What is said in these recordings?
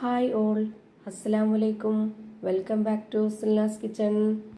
Hi all, അസ്സലാമലൈക്കും. Welcome back to Silna's kitchen.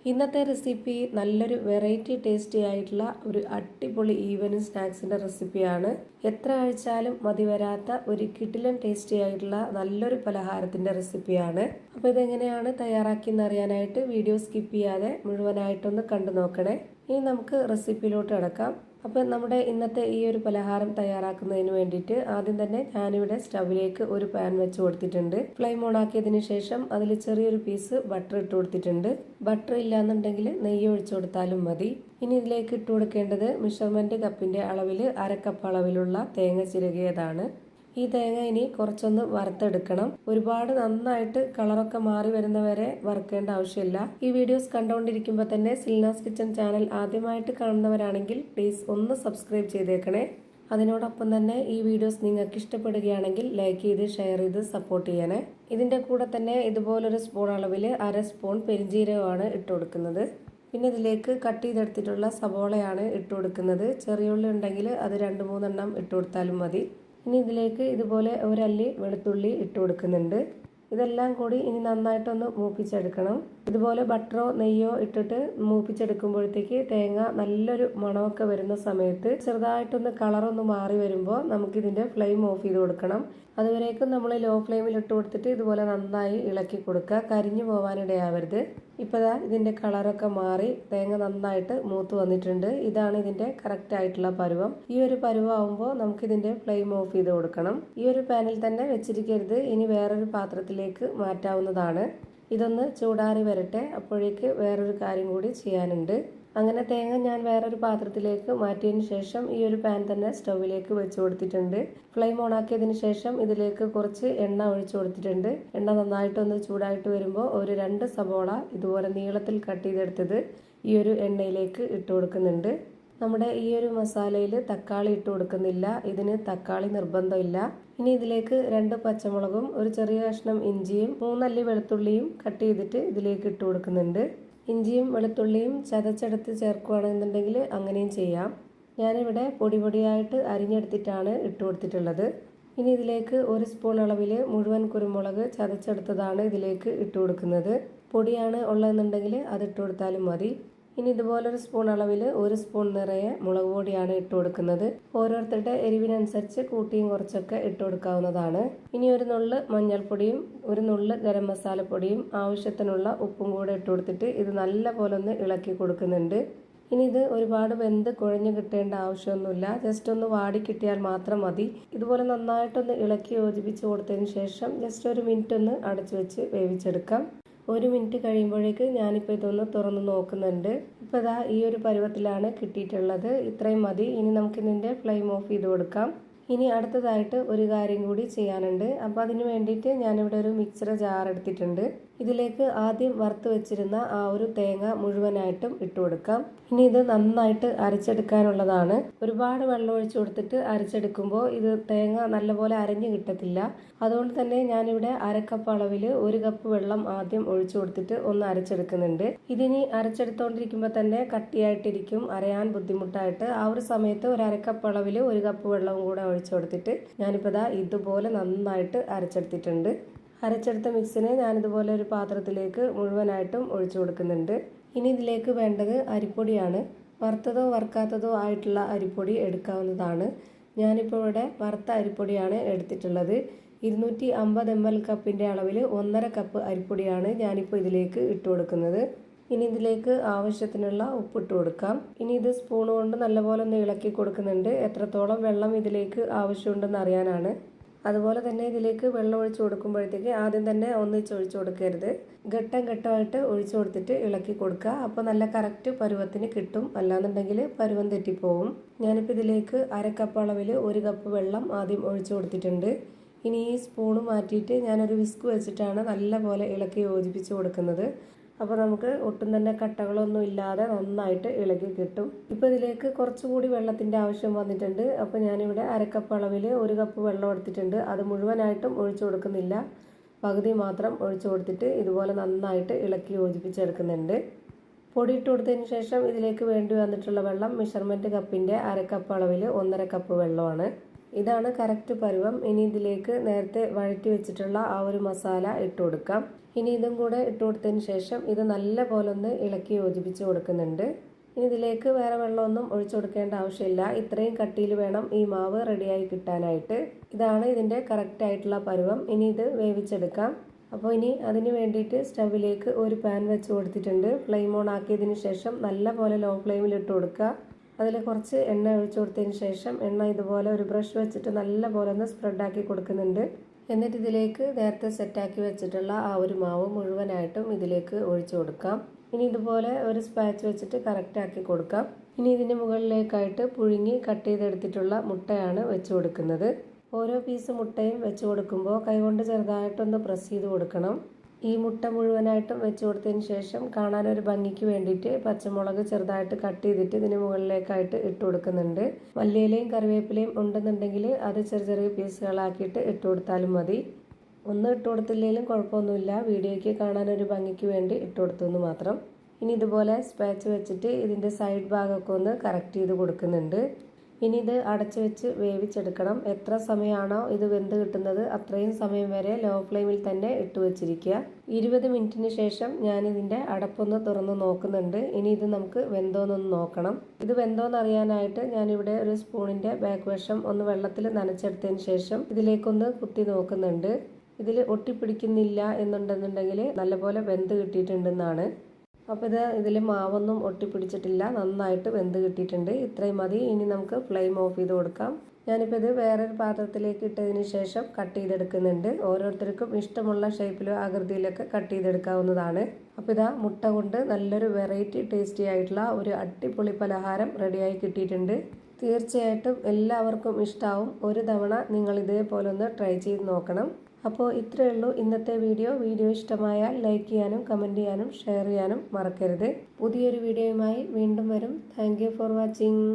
ഇന്നത്തെ recipe നല്ലൊരു വെറൈറ്റി ടേസ്റ്റി ആയിട്ടുള്ള ഒരു അടിപൊളി ഈവനിങ് സ്നാക്സിന്റെ റെസിപ്പിയാണ്. എത്ര കഴിച്ചാലും മതി വരാത്ത ഒരു കിടിലൻ ടേസ്റ്റി ആയിട്ടുള്ള നല്ലൊരു പലഹാരത്തിന്റെ റെസിപ്പിയാണ്. അപ്പോൾ ഇതെങ്ങനെയാണ് തയ്യാറാക്കിയെന്ന് അറിയാനായിട്ട് വീഡിയോ സ്കിപ്പ് ചെയ്യാതെ മുഴുവനായിട്ടൊന്ന് കണ്ടു നോക്കണേ. ഇനി നമുക്ക് റെസിപ്പിയിലോട്ട് കിടക്കാം. അപ്പോൾ നമ്മുടെ ഇന്നത്തെ ഈ ഒരു പലഹാരം തയ്യാറാക്കുന്നതിന് വേണ്ടിയിട്ട് ആദ്യം തന്നെ ഞാനിവിടെ സ്റ്റവിലേക്ക് ഒരു പാൻ വെച്ച് കൊടുത്തിട്ടുണ്ട്. ഫ്ലെയിം ഓൺ ആക്കിയതിന് ശേഷം അതിൽ ചെറിയൊരു പീസ് ബട്ടർ ഇട്ട് കൊടുത്തിട്ടുണ്ട്. ബട്ടർ ഇല്ലാന്നുണ്ടെങ്കിൽ നെയ്യ് ഒഴിച്ചു കൊടുത്താലും മതി. ഇനി ഇതിലേക്ക് ഇട്ട് കൊടുക്കേണ്ടത് മെഷർമെന്റ് കപ്പിന്റെ അളവിൽ 1/2 കപ്പ് അളവിലുള്ള തേങ്ങ ചിരകിയതാണ്. ഈ തേങ്ങ ഇനി കുറച്ചൊന്ന് വറുത്തെടുക്കണം. ഒരുപാട് നന്നായിട്ട് കളറൊക്കെ മാറി വരുന്നവരെ വറുക്കേണ്ട ആവശ്യമില്ല. ഈ വീഡിയോസ് കണ്ടുകൊണ്ടിരിക്കുമ്പോൾ തന്നെ സിൽനാസ് കിച്ചൺ ചാനൽ ആദ്യമായിട്ട് കാണുന്നവരാണെങ്കിൽ പ്ലീസ് ഒന്ന് സബ്സ്ക്രൈബ് ചെയ്തേക്കണേ. അതിനോടൊപ്പം തന്നെ ഈ വീഡിയോസ് നിങ്ങൾക്ക് ഇഷ്ടപ്പെടുകയാണെങ്കിൽ ലൈക്ക് ചെയ്ത് ഷെയർ ചെയ്ത് സപ്പോർട്ട് ചെയ്യണേ. ഇതിന്റെ കൂടെ തന്നെ ഇതുപോലൊരു സ്പൂൺ അളവിൽ 1/2 സ്പൂൺ പെരിഞ്ജീരകമാണ് ഇട്ട് കൊടുക്കുന്നത്. പിന്നെ ഇതിലേക്ക് കട്ട് ചെയ്തെടുത്തിട്ടുള്ള സവോളയാണ് ഇട്ട് കൊടുക്കുന്നത്. ചെറിയ ഉള്ളി ഉണ്ടെങ്കിൽ അത് 2-3 എണ്ണം ഇട്ട് കൊടുത്താലും മതി. ഇനി ഇതിലേക്ക് ഇതുപോലെ ഒരല്ലി വെളുത്തുള്ളി ഇട്ട് കൊടുക്കുന്നുണ്ട്. ഇതെല്ലാം കൂടി ഇനി നന്നായിട്ടൊന്ന് മൂപ്പിച്ചെടുക്കണം. ഇതുപോലെ ബട്ടറോ നെയ്യോ ഇട്ടിട്ട് മൂപ്പിച്ചെടുക്കുമ്പോഴത്തേക്ക് തേങ്ങ നല്ലൊരു മണമൊക്കെ വരുന്ന സമയത്ത് ചെറുതായിട്ടൊന്ന് കളറൊന്ന് മാറി വരുമ്പോൾ നമുക്കിതിന്റെ ഫ്ലെയിം ഓഫ് ചെയ്ത് കൊടുക്കണം. അതുവരേക്കും നമ്മൾ ലോ ഫ്ലെയിമിൽ ഇട്ട് കൊടുത്തിട്ട് ഇതുപോലെ നന്നായി ഇളക്കി കൊടുക്കുക. കരിഞ്ഞു പോകാനിടയാവരുത്. ഇപ്പോഴാ ഇതിന്റെ കളറൊക്കെ മാറി തേങ്ങ നന്നായിട്ട് മൂത്ത് വന്നിട്ടുണ്ട്. ഇതാണ് ഇതിന്റെ കറക്റ്റ് ആയിട്ടുള്ള പരുവം. ഈ ഒരു പരുവാകുമ്പോൾ നമുക്കിതിന്റെ ഫ്ലെയിം ഓഫ് ചെയ്ത് കൊടുക്കണം. ഈ ഒരു പാനിൽ തന്നെ വെച്ചിരിക്കരുത്, ഇനി വേറൊരു പാത്രത്തിലേക്ക് മാറ്റാവുന്നതാണ്. ഇതൊന്ന് ചൂടാറി വരട്ടെ. അപ്പോഴേക്ക് വേറൊരു കാര്യം കൂടി ചെയ്യാനുണ്ട്. അങ്ങനെ തേങ്ങ ഞാൻ വേറൊരു പാത്രത്തിലേക്ക് മാറ്റിയതിന് ശേഷം ഈ ഒരു പാൻ തന്നെ സ്റ്റൗവിലേക്ക് വെച്ച് കൊടുത്തിട്ടുണ്ട്. ഫ്ലെയിം ഓൺ ആക്കിയതിന് ശേഷം ഇതിലേക്ക് കുറച്ച് എണ്ണ ഒഴിച്ചു കൊടുത്തിട്ടുണ്ട്. എണ്ണ നന്നായിട്ടൊന്ന് ചൂടായിട്ട് വരുമ്പോൾ ഒരു 2 സവോള ഇതുപോലെ നീളത്തിൽ കട്ട് ചെയ്തെടുത്തത് ഈ ഒരു എണ്ണയിലേക്ക് ഇട്ട് കൊടുക്കുന്നുണ്ട്. നമ്മുടെ ഈ ഒരു മസാലയിൽ തക്കാളി ഇട്ട് കൊടുക്കുന്നില്ല, ഇതിന് തക്കാളി നിർബന്ധമില്ല. ഇനി ഇതിലേക്ക് 2 പച്ചമുളകും ഒരു ചെറിയ കഷ്ണം ഇഞ്ചിയും 3 അല്ലി വെളുത്തുള്ളിയും കട്ട് ചെയ്തിട്ട് ഇതിലേക്ക് ഇട്ട് കൊടുക്കുന്നുണ്ട്. ഇഞ്ചിയും വെളുത്തുള്ളിയും ചതച്ചെടുത്ത് ചേർക്കുകയാണെന്നുണ്ടെങ്കിൽ അങ്ങനെയും ചെയ്യാം. ഞാനിവിടെ പൊടിയായിട്ട് അരിഞ്ഞെടുത്തിട്ടാണ് ഇട്ട് കൊടുത്തിട്ടുള്ളത്. ഇനി ഇതിലേക്ക് 1 സ്പൂൺ അളവിൽ മുഴുവൻ കുരുമുളക് ചതച്ചെടുത്തതാണ് ഇതിലേക്ക് ഇട്ട് കൊടുക്കുന്നത്. പൊടിയാണ് ഉള്ളതെന്നുണ്ടെങ്കിൽ അത് ഇട്ട് കൊടുത്താലും മതി. ഇനി ഇതുപോലൊരു സ്പൂൺ അളവിൽ 1 സ്പൂൺ നിറയെ മുളക് പൊടിയാണ് ഇട്ട് കൊടുക്കുന്നത്. ഓരോരുത്തരുടെ എരിവിനനുസരിച്ച് കൂട്ടിയും കുറച്ചൊക്കെ ഇട്ട് കൊടുക്കാവുന്നതാണ്. ഇനി ഒരു നുള്ള് മഞ്ഞൾപ്പൊടിയും ഒരു നുള്ള് ഗരം മസാലപ്പൊടിയും ആവശ്യത്തിനുള്ള ഉപ്പും കൂടെ ഇട്ട് കൊടുത്തിട്ട് ഇത് നല്ല പോലെ ഒന്ന് ഇളക്കി കൊടുക്കുന്നുണ്ട്. ഇനി ഇത് ഒരുപാട് വെന്ത് കുഴഞ്ഞു കിട്ടേണ്ട ആവശ്യമൊന്നുമില്ല, ജസ്റ്റ് ഒന്ന് വാടി കിട്ടിയാൽ മാത്രം മതി. ഇതുപോലെ നന്നായിട്ടൊന്ന് ഇളക്കി യോജിപ്പിച്ച് കൊടുത്തതിന് ശേഷം ജസ്റ്റ് 1 മിനിറ്റ് ഒന്ന് അടച്ചു വെച്ച് വേവിച്ചെടുക്കാം. 1 മിനിറ്റ് കഴിയുമ്പോഴേക്ക് ഞാനിപ്പോൾ ഇതൊന്ന് തുറന്ന് നോക്കുന്നുണ്ട്. ഇപ്പോൾ ഇതാ ഈ ഒരു പരുവത്തിലാണ് കിട്ടിയിട്ടുള്ളത്. ഇത്രയും മതി. ഇനി നമുക്കിതിൻ്റെ ഫ്ലെയിം ഓഫ് ചെയ്ത് കൊടുക്കാം. ഇനി അടുത്തതായിട്ട് ഒരു കാര്യം കൂടി ചെയ്യാനുണ്ട്. അപ്പോൾ അതിന് വേണ്ടിയിട്ട് ഞാനിവിടെ ഒരു മിക്സർ ജാർ എടുത്തിട്ടുണ്ട്. ഇതിലേക്ക് ആദ്യം വറുത്ത് വെച്ചിരുന്ന ആ ഒരു തേങ്ങ മുഴുവനായിട്ടും ഇട്ട് കൊടുക്കാം. ഇനി ഇത് നന്നായിട്ട് അരച്ചെടുക്കാനുള്ളതാണ്. ഒരുപാട് വെള്ളം ഒഴിച്ചു കൊടുത്തിട്ട് അരച്ചെടുക്കുമ്പോൾ ഇത് തേങ്ങ നല്ലപോലെ അരഞ്ഞു കിട്ടത്തില്ല. അതുകൊണ്ട് തന്നെ ഞാനിവിടെ 1/2 കപ്പ് അളവിൽ 1 കപ്പ് വെള്ളം ആദ്യം ഒഴിച്ചു കൊടുത്തിട്ട് ഒന്ന് അരച്ചെടുക്കുന്നുണ്ട്. ഇതിനി അരച്ചെടുത്തോണ്ടിരിക്കുമ്പോൾ തന്നെ കട്ടിയായിട്ടിരിക്കും, അരയാൻ ബുദ്ധിമുട്ടായിട്ട്. ആ ഒരു സമയത്ത് ഒരു 1/2 കപ്പ് അളവിൽ 1 കപ്പ് വെള്ളവും കൂടെ ഒഴിച്ചു കൊടുത്തിട്ട് ഞാനിപ്പോൾ ഇതാ ഇതുപോലെ നന്നായിട്ട് അരച്ചെടുത്തിട്ടുണ്ട്. അരച്ചെടുത്ത മിക്സിനെ ഞാനിതുപോലെ ഒരു പാത്രത്തിലേക്ക് മുഴുവനായിട്ടും ഒഴിച്ചു കൊടുക്കുന്നുണ്ട്. ഇനി ഇതിലേക്ക് വേണ്ടത് അരിപ്പൊടിയാണ്. വറുത്തതോ വറുക്കാത്തതോ ആയിട്ടുള്ള അരിപ്പൊടി എടുക്കാവുന്നതാണ്. ഞാനിപ്പോൾ ഇവിടെ വറുത്ത അരിപ്പൊടിയാണ് എടുത്തിട്ടുള്ളത്. 250 ml കപ്പിൻ്റെ അളവിൽ 1.5 കപ്പ് അരിപ്പൊടിയാണ് ഞാനിപ്പോൾ ഇതിലേക്ക് ഇട്ട് കൊടുക്കുന്നത്. ഇനി ഇതിലേക്ക് ആവശ്യത്തിനുള്ള ഉപ്പിട്ട് കൊടുക്കാം. ഇനി ഇത് സ്പൂൺ കൊണ്ട് നല്ലപോലെ ഒന്ന് ഇളക്കി കൊടുക്കുന്നുണ്ട്. എത്രത്തോളം വെള്ളം ഇതിലേക്ക് ആവശ്യമുണ്ടെന്ന് അറിയാനാണ്. അതുപോലെ തന്നെ ഇതിലേക്ക് വെള്ളം ഒഴിച്ചു കൊടുക്കുമ്പോഴത്തേക്ക് ആദ്യം തന്നെ ഒന്നിച്ച് ഒഴിച്ചു കൊടുക്കരുത്. ഘട്ടമായിട്ട് ഒഴിച്ചു കൊടുത്തിട്ട് ഇളക്കി കൊടുക്കുക. അപ്പോൾ നല്ല കറക്റ്റ് പരുവത്തിന് കിട്ടും. അല്ലാന്നുണ്ടെങ്കിൽ പരുവം തെറ്റിപ്പോവും. ഞാനിപ്പോൾ ഇതിലേക്ക് 1/2 കപ്പ് അളവിൽ 1 കപ്പ് വെള്ളം ആദ്യം ഒഴിച്ചു കൊടുത്തിട്ടുണ്ട്. ഇനി ഈ സ്പൂണ് മാറ്റിയിട്ട് ഞാനൊരു വിസ്ക് വെച്ചിട്ടാണ് നല്ല പോലെ ഇളക്കി യോജിപ്പിച്ച് കൊടുക്കുന്നത്. അപ്പോൾ നമുക്ക് ഒട്ടും തന്നെ കട്ടകളൊന്നും ഇല്ലാതെ നന്നായിട്ട് ഇളകി കിട്ടും. ഇപ്പോൾ ഇതിലേക്ക് കുറച്ചുകൂടി വെള്ളത്തിൻ്റെ ആവശ്യം വന്നിട്ടുണ്ട്. അപ്പോൾ ഞാനിവിടെ 1/2 കപ്പ് അളവിൽ 1 കപ്പ് വെള്ളം എടുത്തിട്ടുണ്ട്. അത് മുഴുവനായിട്ടും ഒഴിച്ചു കൊടുക്കുന്നില്ല, പകുതി മാത്രം ഒഴിച്ചു കൊടുത്തിട്ട് ഇതുപോലെ നന്നായിട്ട് ഇളക്കി യോജിപ്പിച്ചെടുക്കുന്നുണ്ട്. പൊടി ഇട്ട് കൊടുത്തതിന് ശേഷം ഇതിലേക്ക് വേണ്ടി വന്നിട്ടുള്ള വെള്ളം മെഷർമെൻറ്റ് കപ്പിൻ്റെ 1/2 കപ്പ് അളവിൽ 1.5 കപ്പ് വെള്ളമാണ്. ഇതാണ് കറക്റ്റ് പരുവം. ഇനി ഇതിലേക്ക് നേരത്തെ വഴറ്റി വെച്ചിട്ടുള്ള ആ ഒരു മസാല ഇട്ട് കൊടുക്കാം. ഇനി ഇതും കൂടെ ഇട്ട് കൊടുത്തതിന് ശേഷം ഇത് നല്ല പോലെ ഒന്ന് ഇളക്കി യോജിപ്പിച്ച് കൊടുക്കുന്നുണ്ട്. ഇനി ഇതിലേക്ക് വേറെ വെള്ളമൊന്നും ഒഴിച്ചു കൊടുക്കേണ്ട ആവശ്യമില്ല. ഇത്രയും കട്ടിയിൽ വേണം ഈ മാവ് റെഡിയായി കിട്ടാനായിട്ട്. ഇതാണ് ഇതിൻ്റെ കറക്റ്റ് ആയിട്ടുള്ള പരുവം. ഇനി ഇത് വേവിച്ചെടുക്കാം. അപ്പോൾ ഇനി അതിന് വേണ്ടിയിട്ട് സ്റ്റവിലേക്ക് ഒരു പാൻ വെച്ച് കൊടുത്തിട്ടുണ്ട്. ഫ്ലെയിം ഓൺ ആക്കിയതിന് ശേഷം നല്ല പോലെ ലോ ഫ്ലെയിമിൽ ഇട്ട് കൊടുക്കുക. അതിൽ കുറച്ച് എണ്ണ ഒഴിച്ചു കൊടുത്തതിന് ശേഷം എണ്ണ ഇതുപോലെ ഒരു ബ്രഷ് വെച്ചിട്ട് നല്ല പോലെ ഒന്ന് സ്പ്രെഡാക്കി കൊടുക്കുന്നുണ്ട്. എന്നിട്ട് ഇതിലേക്ക് നേരത്തെ സെറ്റാക്കി വെച്ചിട്ടുള്ള ആ ഒരു മാവ് മുഴുവനായിട്ടും ഇതിലേക്ക് ഒഴിച്ചു കൊടുക്കാം. ഇനി ഇതുപോലെ ഒരു സ്പാച്ച് വെച്ചിട്ട് കറക്റ്റാക്കി കൊടുക്കാം. ഇനി ഇതിന് മുകളിലേക്കായിട്ട് പുഴുങ്ങി കട്ട് ചെയ്തെടുത്തിട്ടുള്ള മുട്ടയാണ് വെച്ച് കൊടുക്കുന്നത്. ഓരോ പീസ് മുട്ടയും വെച്ച് കൊടുക്കുമ്പോൾ കൈകൊണ്ട് ചെറുതായിട്ടൊന്ന് പ്രസ് ചെയ്ത് കൊടുക്കണം. ഈ മുട്ട മുഴുവനായിട്ടും വെച്ച് കൊടുത്തതിന് ശേഷം കാണാനൊരു ഭംഗിക്ക് വേണ്ടിയിട്ട് പച്ചമുളക് ചെറുതായിട്ട് കട്ട് ചെയ്തിട്ട് ഇതിന് മുകളിലേക്കായിട്ട് ഇട്ട് കൊടുക്കുന്നുണ്ട്. മല്ലിയിലയും കറിവേപ്പിലയും ഉണ്ടെന്നുണ്ടെങ്കിൽ അത് ചെറിയ ചെറിയ പീസുകളാക്കിയിട്ട് ഇട്ട് കൊടുത്താലും മതി. ഒന്നും ഇട്ട് കൊടുത്തില്ലെങ്കിലും കുഴപ്പമൊന്നുമില്ല. വീഡിയോയ്ക്ക് കാണാനൊരു ഭംഗിക്ക് വേണ്ടി ഇട്ട് കൊടുത്തെന്ന് മാത്രം. ഇനി ഇതുപോലെ സ്പാച്ച് വെച്ചിട്ട് ഇതിൻ്റെ സൈഡ് ഭാഗമൊക്കെ ഒന്ന് കറക്റ്റ് ചെയ്ത് കൊടുക്കുന്നുണ്ട്. ഇനി ഇത് അടച്ചു വെച്ച് വേവിച്ചെടുക്കണം. എത്ര സമയമാണോ ഇത് വെന്ത് കിട്ടുന്നത് അത്രയും സമയം വരെ ലോ ഫ്ലെയിമിൽ തന്നെ ഇട്ട് വെച്ചിരിക്കുക. 20 മിനിറ്റിന് ശേഷം ഞാനിതിൻ്റെ അടപ്പൊന്ന് തുറന്ന് നോക്കുന്നുണ്ട്. ഇനി ഇത് നമുക്ക് വെന്തോന്നൊന്ന് നോക്കണം. ഇത് വെന്തോന്ന് അറിയാനായിട്ട് ഞാനിവിടെ ഒരു സ്പൂണിൻ്റെ ബാക്ക് വശം ഒന്ന് വെള്ളത്തിൽ നനച്ചെടുത്തതിന് ശേഷം ഇതിലേക്കൊന്ന് കുത്തി നോക്കുന്നുണ്ട്. ഇതിൽ ഒട്ടിപ്പിടിക്കുന്നില്ല എന്നുണ്ടെന്നുണ്ടെങ്കിൽ നല്ലപോലെ വെന്ത് കിട്ടിയിട്ടുണ്ടെന്നാണ്. അപ്പോൾ ഇതിൽ മാവൊന്നും ഒട്ടിപ്പിടിച്ചിട്ടില്ല, നന്നായിട്ട് വെന്ത് കിട്ടിയിട്ടുണ്ട്. ഇത്രയും മതി. ഇനി നമുക്ക് ഫ്ലെയിം ഓഫ് ചെയ്ത് കൊടുക്കാം. ഞാനിപ്പോൾ ഇത് വേറൊരു പാത്രത്തിലേക്ക് ഇട്ടതിന് ശേഷം കട്ട് ചെയ്തെടുക്കുന്നുണ്ട്. ഓരോരുത്തർക്കും ഇഷ്ടമുള്ള ഷേപ്പിലോ ആകൃതിയിലൊക്കെ കട്ട് ചെയ്തെടുക്കാവുന്നതാണ്. അപ്പോൾ മുട്ട കൊണ്ട് നല്ലൊരു വെറൈറ്റി ടേസ്റ്റി ആയിട്ടുള്ള ഒരു അടിപൊളി പലഹാരം റെഡിയായി കിട്ടിയിട്ടുണ്ട്. തീർച്ചയായിട്ടും എല്ലാവർക്കും ഇഷ്ടമാവും. ഒരു തവണ നിങ്ങൾ ഇതേപോലെ ഒന്ന് ട്രൈ ചെയ്ത് നോക്കണം. അപ്പോൾ ഇത്രയേ ഉള്ളൂ ഇന്നത്തെ വീഡിയോ. വീഡിയോ ഇഷ്ടമായാൽ ലൈക്ക് ചെയ്യാനും കമൻറ്റ് ചെയ്യാനും ഷെയർ ചെയ്യാനും മറക്കരുത്. പുതിയൊരു വീഡിയോയുമായി വീണ്ടും വരും. Thank you for watching.